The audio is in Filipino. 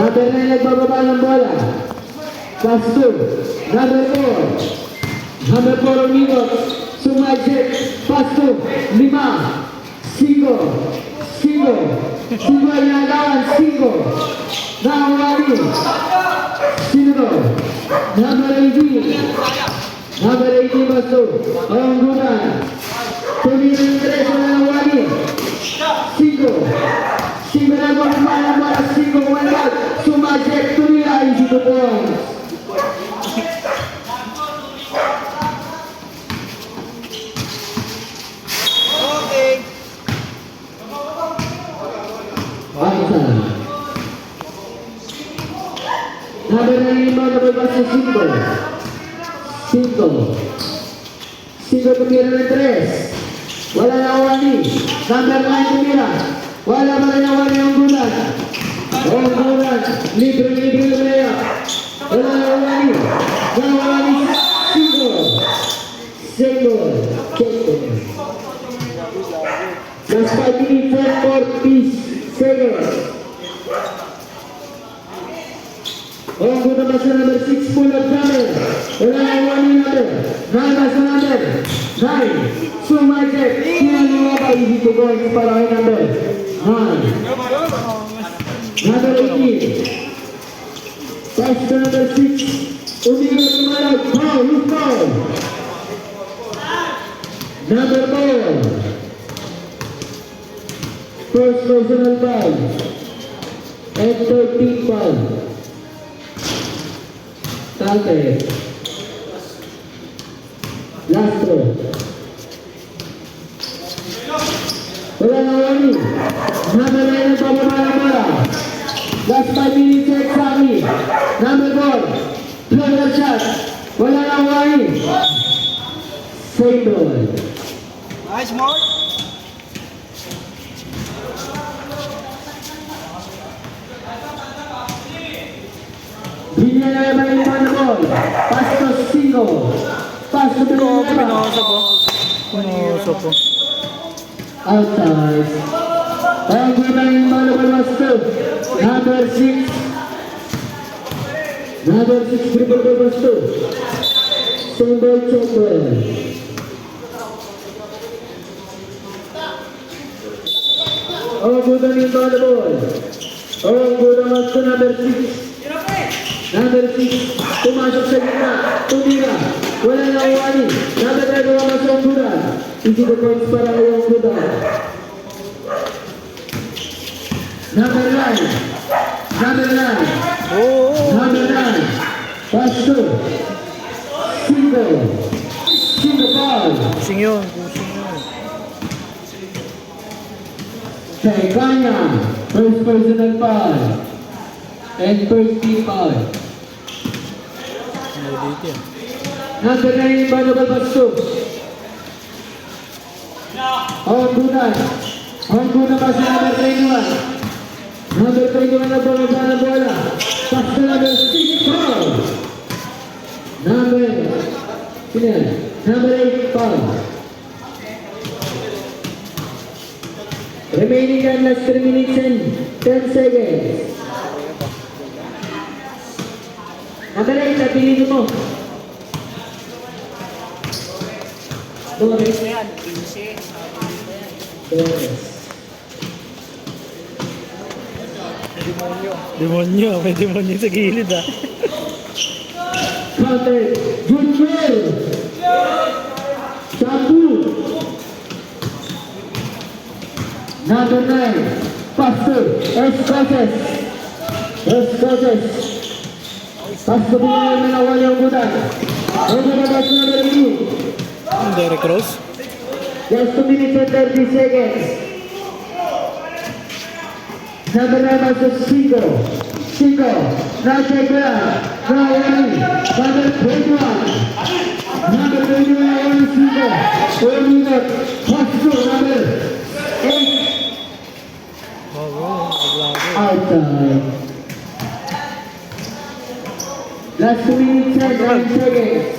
Number 9 nagbababa ng bola. Pass to number 4. Number 4 umikot. Sumajek. Pass to 5. 5 ay nagawan. 5. Nakawali. Sino to? Number 18. Number 18 pass to Onggunan. Tumira yung 3. Wala nang wali. 5 na gumana para 5 kumandag. Sumajek. Tumira yung 2 points. Number 5 nababas ng 5 tumira ng 3. Wala na wali. Number 9 tumira. Wala pa rin wali ang gulat. Libre Lea. Wala na wali. Nawali 5. Single. Last 5 minutes and 40 seconds. Onggunan basa number 6 full of number. Wala na wali number. 9 basa number 9. Sumajek. Kinagawa ba easy to go para kay number 9. Number 18. Pass to number 6. Umigos tumalog. Foul. Number 4. First personal foul. And 13 foul. Talte. Lastro. Wala na wali. Number 9 ang pababa ng bola. Last 5 minutes exactly. Number 4. Floater shot. Wala na wali. Save ball. Nice, Mark. Binyan na naman yung mga ball. Pass to 5. Pass to Pinosok po. outside. Ang guna yung mga was to number 6. Number 6 dribble was to Chombo. Ang guna yung mga ball. Ang guna was to number 6. Number 6, pumasok sa gitna, tumira, wala na uwani, number 9 naman sa Onggunan, easy the points para kay Onggunan. Number 9, pass to, 5 ball. Kusing yun. Kay Kanya, first personal foul, and first team foul. Number 9, Manobal Basto. Onggunan pa sa number 31. Number 31 na bumaba na bola. Pass to number 6, foul. Number 8, foul. Remaining on last 3 minutes and 10 seconds. Number 8, napili mo. Doris. Demonyo. May demonyo sa gilid ah. Counter. Junior. Shabu. Number 9. Pastor. Escoces. Pastor binayang nanawal yung gudan. Number 2. Derek Rose. Just 2 minutes and 30 seconds. Number 9 masuk 5. Najib Bella. Nawali. Number 21. Number 21 nawali 5. 4 minutes. Pasto number 8. Outside. Last 2 minutes and 10 seconds.